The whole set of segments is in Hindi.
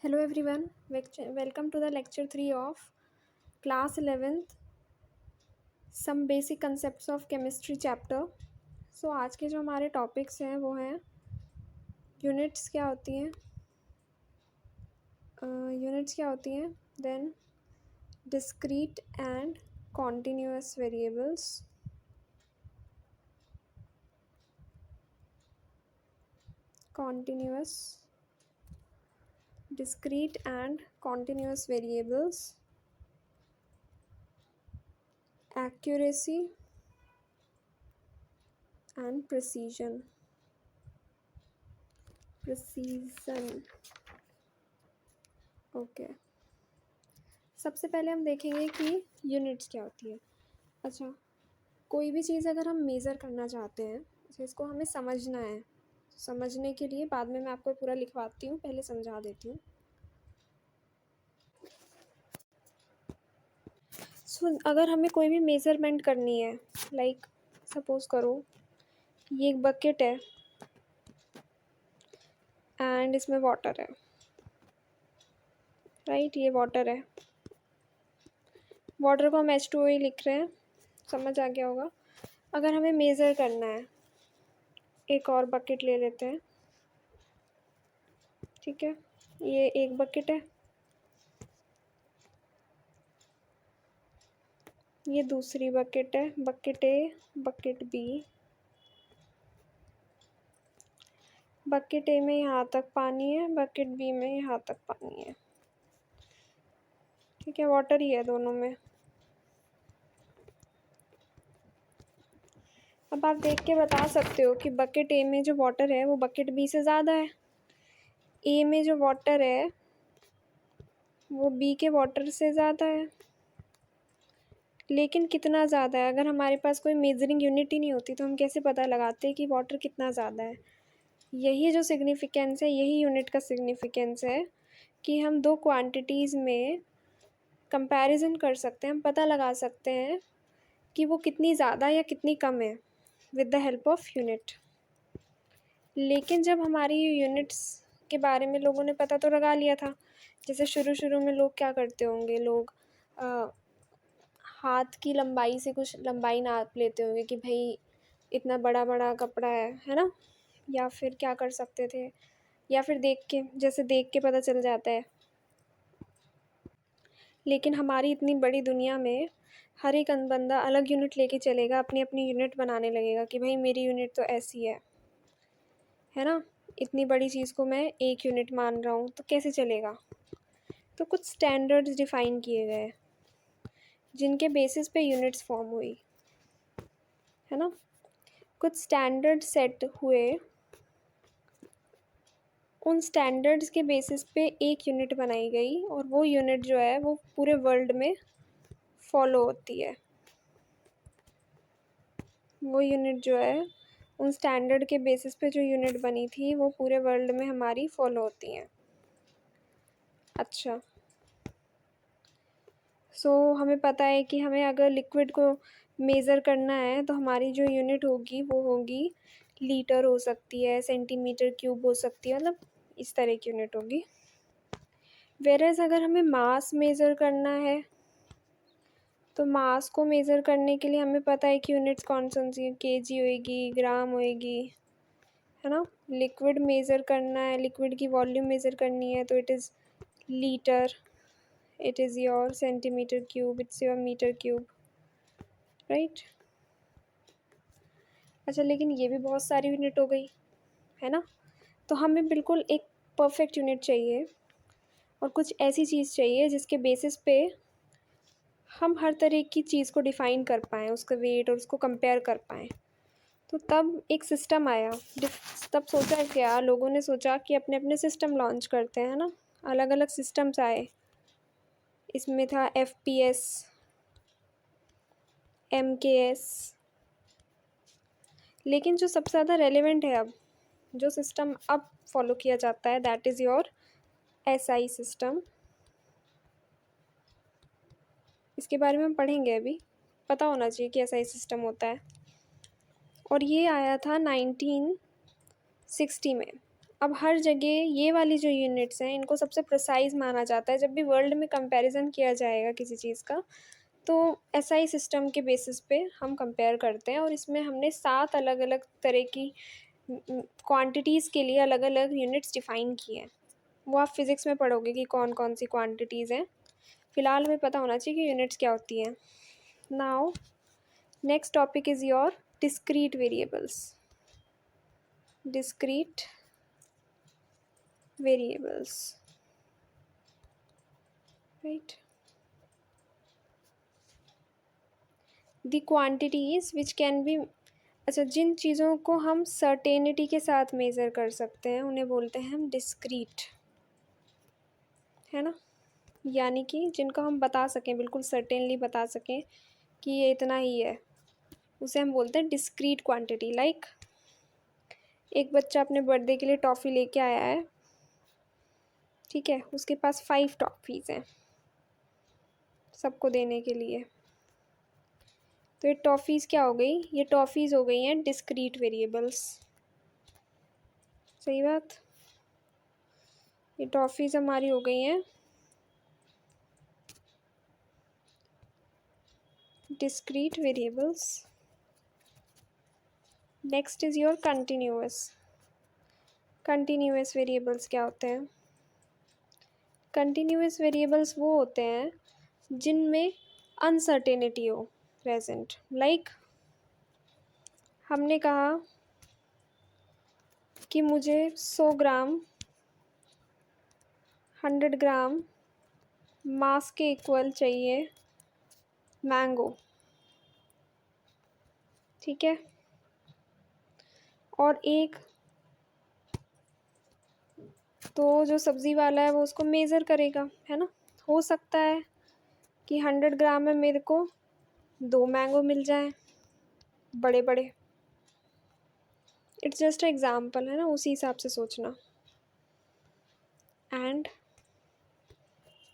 Hello everyone, welcome to the lecture 3 of class 11th some basic concepts of chemistry chapter. So आज के जो हमारे टॉपिक्स हैं वो हैं यूनिट्स क्या होती हैं, then discrete and continuous variables, continuous discrete and continuous variables, accuracy and precision. Okay सबसे पहले हम देखेंगे कि यूनिट्स क्या होती है। अच्छा, कोई भी चीज़ अगर हम मेज़र करना चाहते हैं तो इसको हमें समझना है। समझने के लिए बाद में मैं आपको पूरा लिखवाती हूँ, पहले समझा देती हूँ। अगर हमें कोई भी मेज़रमेंट करनी है, लाइक सपोज करो ये एक बकेट है एंड इसमें वाटर है, राइट, ये वाटर है। वाटर को हम H2O ही लिख रहे हैं, समझ आ गया होगा। अगर हमें मेज़र करना है, एक और बकेट ले लेते हैं, ठीक है, ये एक बकेट है, ये दूसरी बकेट है, बकेट ए, बकेट बी। बकेट ए में यहाँ तक पानी है, बकेट बी में यहाँ तक पानी है, ठीक है, वाटर ही है दोनों में। अब आप देख के बता सकते हो कि बकेट ए में जो वाटर है वो बकेट बी से ज़्यादा है, ए में जो वाटर है वो बी के वाटर से ज़्यादा है। लेकिन कितना ज़्यादा है? अगर हमारे पास कोई मेजरिंग यूनिट ही नहीं होती तो हम कैसे पता लगाते कि वाटर कितना ज़्यादा है? यही जो सिग्निफिकेंस है, यही यूनिट का सिग्निफिकेंस है कि हम दो क्वांटिटीज़ में कंपैरिजन कर सकते हैं, हम पता लगा सकते हैं कि वो कितनी ज़्यादा या कितनी कम है with the help of unit. लेकिन जब हमारी यूनिट्स के बारे में लोगों ने पता तो लगा लिया था, जैसे शुरू में लोग क्या करते होंगे, लोग हाथ की लंबाई से कुछ लंबाई नाप लेते होंगे कि भाई इतना बड़ा कपड़ा है ना, या फिर क्या कर सकते थे, या फिर देख के पता चल जाता है। लेकिन हमारी इतनी बड़ी दुनिया में हर एक बंदा अलग यूनिट लेके चलेगा, अपनी अपनी यूनिट बनाने लगेगा कि भाई मेरी यूनिट तो ऐसी है ना, इतनी बड़ी चीज़ को मैं एक यूनिट मान रहा हूँ, तो कैसे चलेगा? तो कुछ स्टैंडर्ड्स डिफ़ाइन किए गए जिनके बेसिस पे यूनिट्स फॉर्म हुई, है ना। कुछ स्टैंडर्ड सेट हुए, उन स्टैंडर्ड्स के बेसिस पे एक यूनिट बनाई गई और वो यूनिट जो है वो पूरे वर्ल्ड में फॉलो होती है। वो यूनिट जो है उन स्टैंडर्ड के बेसिस पे जो यूनिट बनी थी वो पूरे वर्ल्ड में हमारी फॉलो होती हैं। अच्छा, हमें पता है कि हमें अगर लिक्विड को मेज़र करना है तो हमारी जो यूनिट होगी वो होगी लीटर हो सकती है, सेंटीमीटर क्यूब हो सकती है, मतलब इस तरह की यूनिट होगी। वेरएज़ अगर हमें मास मेज़र करना है तो मास को मेज़र करने के लिए हमें पता है कि यूनिट्स कौन सी हैं, केजी होएगी, ग्राम होएगी, है ना। लिक्विड मेज़र करना है, लिक्विड की वॉल्यूम मेज़र करनी है तो it is litre, it is your centimetre cube, it's your metre cube, right. अच्छा, लेकिन ये भी बहुत सारी यूनिट हो गई, है ना। तो हमें बिल्कुल एक परफेक्ट यूनिट चाहिए और कुछ ऐसी चीज़ चाहिए जिसके बेसिस पे हम हर तरह की चीज़ को डिफ़ाइन कर पाएँ, उसका वेट और उसको कंपेयर कर पाएँ। तो तब एक सिस्टम आया, तब सोचा क्या, लोगों ने सोचा कि अपने अपने सिस्टम लॉन्च करते हैं, है ना। अलग अलग सिस्टम्स आए, इसमें था FPS, MKS, लेकिन जो सबसे ज़्यादा रेलेवेंट है अब, जो सिस्टम अब फॉलो किया जाता है, that is your SI system. इसके बारे में हम पढ़ेंगे, अभी पता होना चाहिए कि SI सिस्टम होता है। और ये आया था 1960 में, अब हर जगह ये वाली जो यूनिट्स हैं इनको सबसे प्रिसाइज माना जाता है। जब भी वर्ल्ड में कंपैरिजन किया जाएगा किसी चीज़ का, तो एसआई सिस्टम के बेसिस पे हम कंपेयर करते हैं। और इसमें हमने 7 अलग अलग तरह की क्वांटिटीज़ के लिए अलग अलग यूनिट्स डिफ़ाइन किए हैं। वो आप फिज़िक्स में पढ़ोगे कि कौन कौन सी क्वांटिटीज़ हैं। फ़िलहाल हमें पता होना चाहिए कि यूनिट्स क्या होती हैं। Now next topic is your discrete variables. discrete variables, right? the quantities which can be, अच्छा, जिन चीज़ों को हम सर्टेनिटी के साथ मेज़र कर सकते हैं उन्हें बोलते हैं हम डिस्क्रीट, है ना। यानी कि जिनको हम बता सकें, बिल्कुल सर्टेनली बता सकें कि ये इतना ही है, उसे हम बोलते हैं डिस्क्रीट क्वांटिटी। लाइक एक बच्चा अपने बर्थडे के लिए टॉफ़ी लेके आया है, ठीक है, उसके पास 5 टॉफ़ीज़ हैं सबको देने के लिए। तो ये टॉफ़ीज़ क्या हो गई, ये टॉफ़ीज़ हो गई हैं डिस्क्रीट वेरिएबल्स। सही बात, ये टॉफ़ीज़ हमारी हो गई हैं discrete variables. Next is your continuous. Continuous variables क्या होते हैं? कंटिन्यूअस वेरिएबल्स वो होते हैं जिनमें अनसर्टेनिटी हो प्रेजेंट। लाइक हमने कहा कि मुझे 100 ग्राम 100 ग्राम मास के इक्वल चाहिए मैंगो, ठीक है। और एक तो जो सब्ज़ी वाला है वो उसको मेज़र करेगा, है ना। हो सकता है कि 100 ग्राम में मेरे को 2 मैंगो मिल जाए बड़े बड़े। इट्स जस्ट एग्जाम्पल, है ना, उसी हिसाब से सोचना। एंड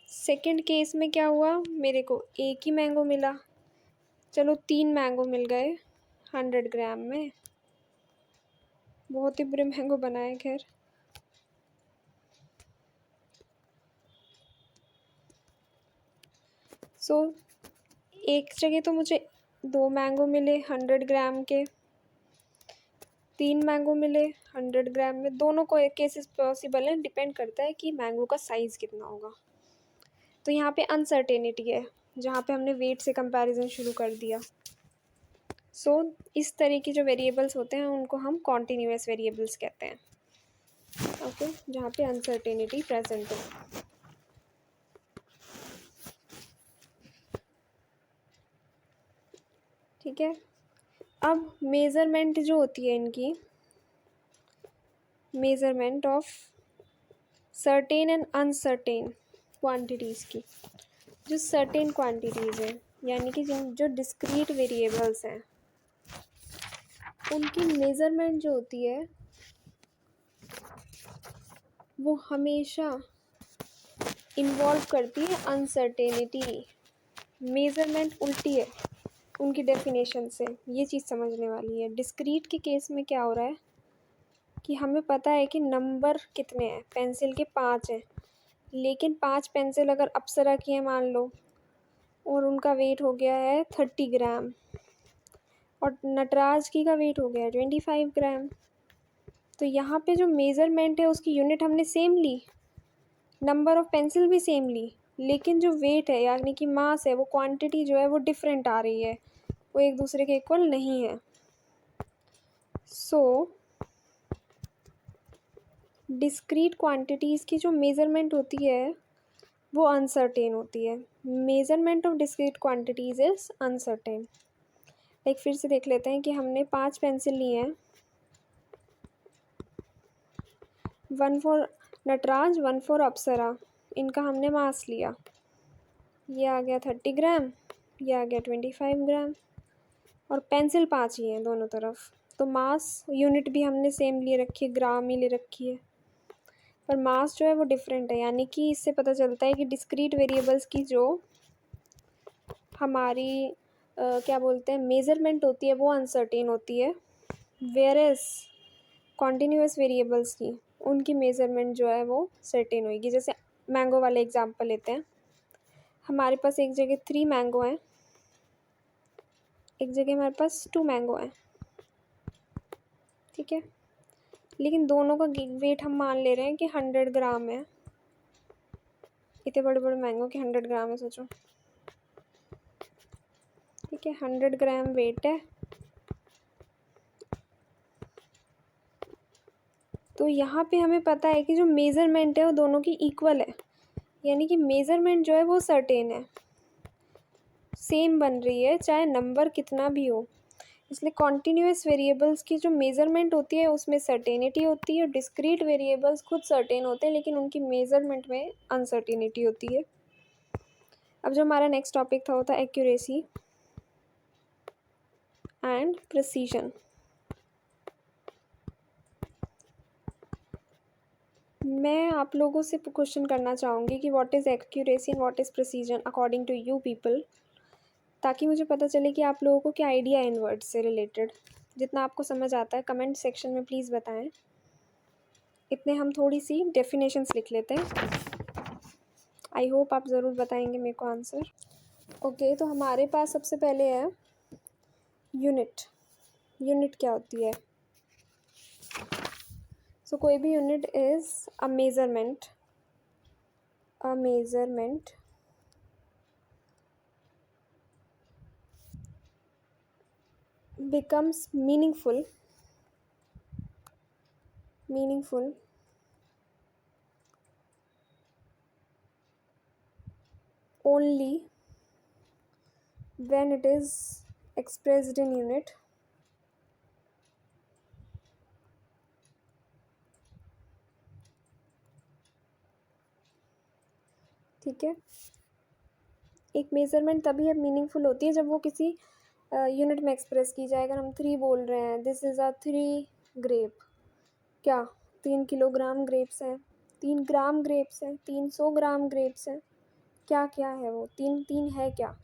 सेकंड केस में क्या हुआ, मेरे को एक ही मैंगो मिला, चलो 3 मैंगो मिल गए 100 ग्राम में, बहुत ही बुरे मैंगो बनाए खैर। सो एक जगह तो मुझे 2 मैंगो मिले 100 ग्राम के, 3 मैंगो मिले 100 ग्राम में। दोनों को एक केसेस पॉसिबल है, डिपेंड करता है कि मैंगो का साइज़ कितना होगा। तो यहाँ पे अनसर्टेनिटी है जहाँ पे हमने वेट से कंपैरिजन शुरू कर दिया। सो इस तरह की जो वेरिएबल्स होते हैं उनको हम कॉन्टिन्यूअस वेरिएबल्स कहते हैं, ओके, जहाँ पे अनसर्टेनिटी प्रेजेंट हो। ठीक है, अब मेज़रमेंट जो होती है इनकी, measurement of certain and uncertain quantities की, जो सर्टेन क्वांटिटीज़ हैं यानी कि जो डिस्क्रीट वेरिएबल्स हैं उनकी मेज़रमेंट जो होती है वो हमेशा इन्वॉल्व करती है अनसर्टेनिटी। मेज़रमेंट उल्टी है उनकी डेफिनेशन से, ये चीज़ समझने वाली है। डिस्क्रीट के केस में क्या हो रहा है कि हमें पता है कि नंबर कितने हैं, पेंसिल के 5 हैं, लेकिन 5 पेंसिल अगर अप्सरा की है मान लो और उनका वेट हो गया है 30 ग्राम और नटराज की का वेट हो गया है 25 ग्राम, तो यहाँ पे जो मेज़रमेंट है उसकी यूनिट हमने सेम ली, नंबर ऑफ पेंसिल भी सेम ली, लेकिन जो वेट है यानी कि मास है, वो क्वांटिटी जो है वो डिफरेंट आ रही है, वो एक दूसरे के इक्वल नहीं है। सो डिस्क्रीट क्वांटिटीज़ की जो मेज़रमेंट होती है वो अनसर्टेन होती है। Measurement of discrete quantities is uncertain. एक फिर से देख लेते हैं कि हमने 5 पेंसिल लिए हैं, 1 फॉर नटराज 1 फॉर अप्सरा, इनका हमने मास लिया, ये आ गया 30 ग्राम, ये आ गया 25 ग्राम, और पेंसिल 5 ही हैं दोनों तरफ, तो मास यूनिट भी हमने सेम लिए रखी है, ग्राम ही ले रखी है, पर मास जो है वो डिफरेंट है। यानी कि इससे पता चलता है कि डिस्क्रीट वेरिएबल्स की जो हमारी क्या बोलते हैं मेज़रमेंट होती है वो अनसर्टेन होती है, वेयर एज कॉन्टिन्यूअस वेरिएबल्स की उनकी मेज़रमेंट जो है वो सर्टेन होएगी। जैसे मैंगो वाले एग्जांपल लेते हैं, हमारे पास एक जगह 3 मैंगो हैं, एक जगह हमारे पास 2 मैंगो हैं, ठीक है, लेकिन दोनों का वेट हम मान ले रहे हैं कि 100 ग्राम है। इतने बड़े बड़े मैंगो के 100 ग्राम है, सोचो, ठीक है, 100 ग्राम वेट है। तो यहाँ पे हमें पता है कि जो मेज़रमेंट है वो दोनों की इक्वल है, यानी कि मेज़रमेंट जो है वो सर्टेन है, सेम बन रही है चाहे नंबर कितना भी हो। इसलिए कॉन्टिन्यूस वेरिएबल्स की जो मेज़रमेंट होती है उसमें सर्टेनिटी होती है, डिस्क्रीट वेरिएबल्स खुद सर्टेन होते हैं लेकिन उनकी मेज़रमेंट में अनसर्टेनिटी होती है। अब जो हमारा नेक्स्ट टॉपिक था वो था एक्यूरेसी एंड प्रिसीजन। मैं आप लोगों से क्वेश्चन करना चाहूँगी कि what is accuracy and what is precision according to you people, ताकि मुझे पता चले कि आप लोगों को क्या आइडिया है इन वर्ड्स से रिलेटेड। जितना आपको समझ आता है कमेंट सेक्शन में प्लीज़ बताएं। इतने हम थोड़ी सी डेफिनेशंस लिख लेते हैं, आई होप आप ज़रूर बताएंगे मेरे को आंसर। ओके, तो हमारे पास सबसे पहले है यूनिट। यूनिट क्या होती है? सो कोई भी unit is a measurement, a measurement becomes meaningful only when it is expressed in unit, ठीक है। एक मेज़रमेंट तभी अब मीनिंगफुल होती है जब वो किसी यूनिट में एक्सप्रेस की जाए। अगर हम 3 बोल रहे हैं, दिस इज़ अ 3 ग्रेप, क्या 3 किलोग्राम ग्रेप्स हैं, 3 ग्राम ग्रेप्स हैं, 300 ग्राम ग्रेप्स हैं, क्या क्या है वो, 3 है क्या?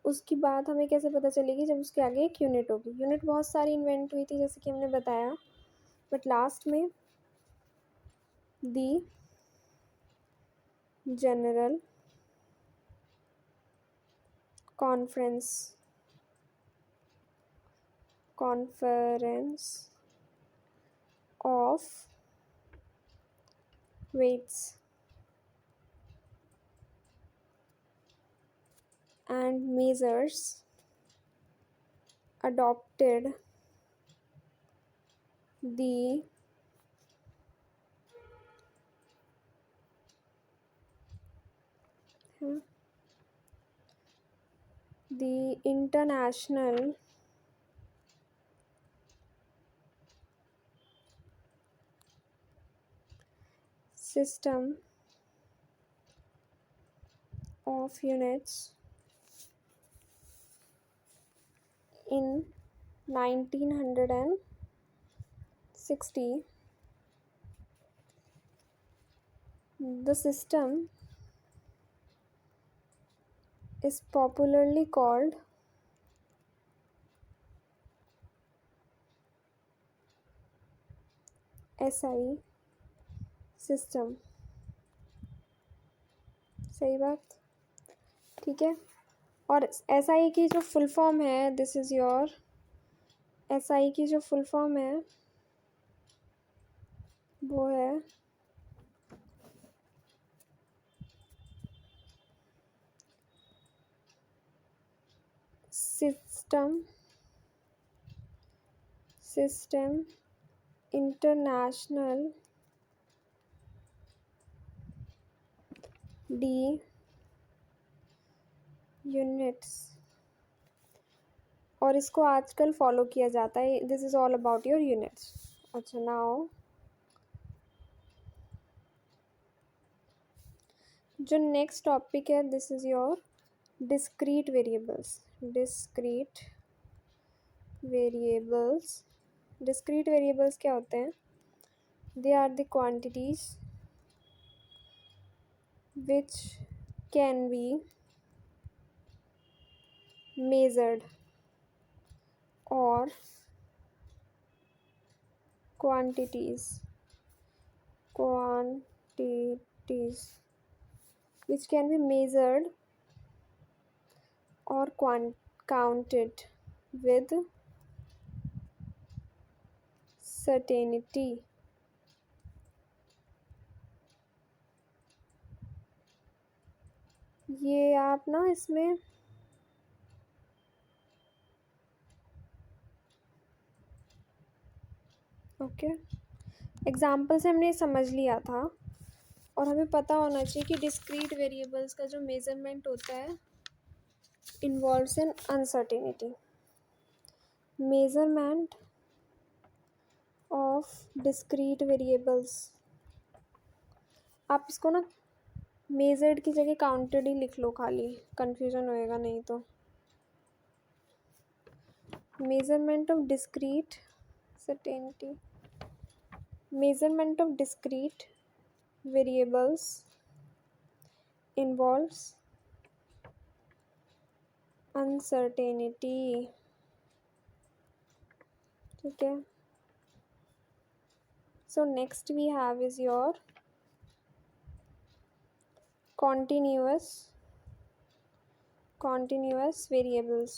उसकी बात हमें कैसे पता चलेगी? जब उसके आगे एक यूनिट होगी। यूनिट बहुत सारी इन्वेंट हुई थी जैसे कि हमने बताया, बट लास्ट में the general conference of weights and measures adopted the international system of units in 1960. The system is popularly called SI system. सही बात, ठीक है। और SI की जो फुल फॉर्म है, दिस इज़ योर SI की जो फुल फॉर्म है वो है सिस्टम इंटरनेशनल डी यूनिट्स, और इसको आजकल फॉलो किया जाता है। This is all about your units. अच्छा, नाउ जो नेक्स्ट टॉपिक है, this is your discrete variables. Discrete variables क्या होते हैं? They are the quantities which can be measured or quantities quantities which can be measured or counted with certainty. ये आप ना इसमें ओके एग्जाम्पल से हमने समझ लिया था और हमें पता होना चाहिए कि डिस्क्रीट वेरिएबल्स का जो मेजरमेंट होता है involves in uncertainty. Measurement of discrete variables, आप इसको ना मेजर्ड की जगह काउंटेड ही लिख लो, खाली कंफ्यूजन होएगा नहीं तो. Measurement of discrete certainty, measurement of discrete variables involves uncertainty. ठीक है. So next we have is your continuous variables.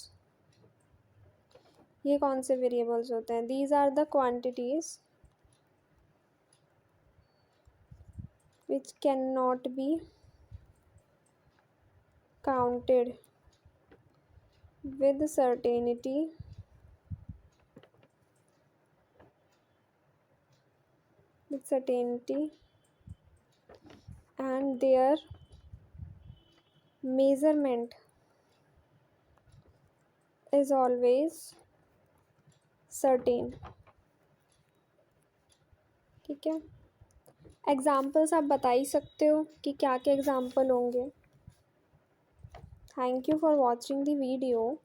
ये कौन से वेरिएबल्स होते हैं? These are the quantities which cannot be counted with certainty and their measurement is always certain. ठीक है. एग्जाम्पल्स आप बता ही सकते हो कि क्या क्या एग्जाम्पल होंगे. Thank you for watching the video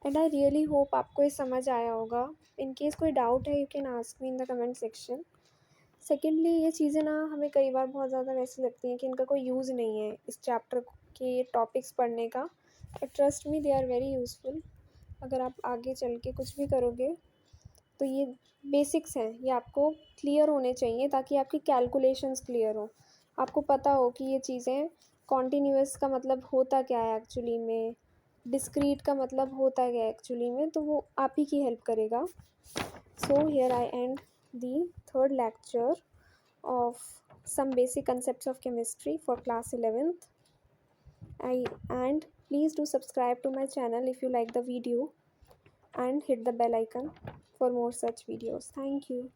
and I really hope आपको ये समझ आया होगा. इन केस कोई डाउट है you can ask me in the comment section. Secondly ये चीज़ें ना हमें कई बार बहुत ज़्यादा वैसे लगती हैं कि इनका कोई यूज़ नहीं है इस चैप्टर के टॉपिक्स पढ़ने का, but trust me they are very useful. अगर आप आगे चल के कुछ भी करोगे तो ये बेसिक्स हैं, ये आपको क्लियर होने चाहिए ताकि आपकी कैलकुलेशंस क्लियर हो. आपको पता हो कि ये चीज़ें कॉन्टीन्यूअस का मतलब होता क्या है एक्चुअली में, डिस्क्रीट का मतलब होता क्या है एक्चुअली में, तो वो आप ही की हेल्प करेगा. So here I and the third lecture of some basic concepts of chemistry for class 11th. And please do subscribe to my channel if you like the video and hit the bell icon for more such videos. Thank you.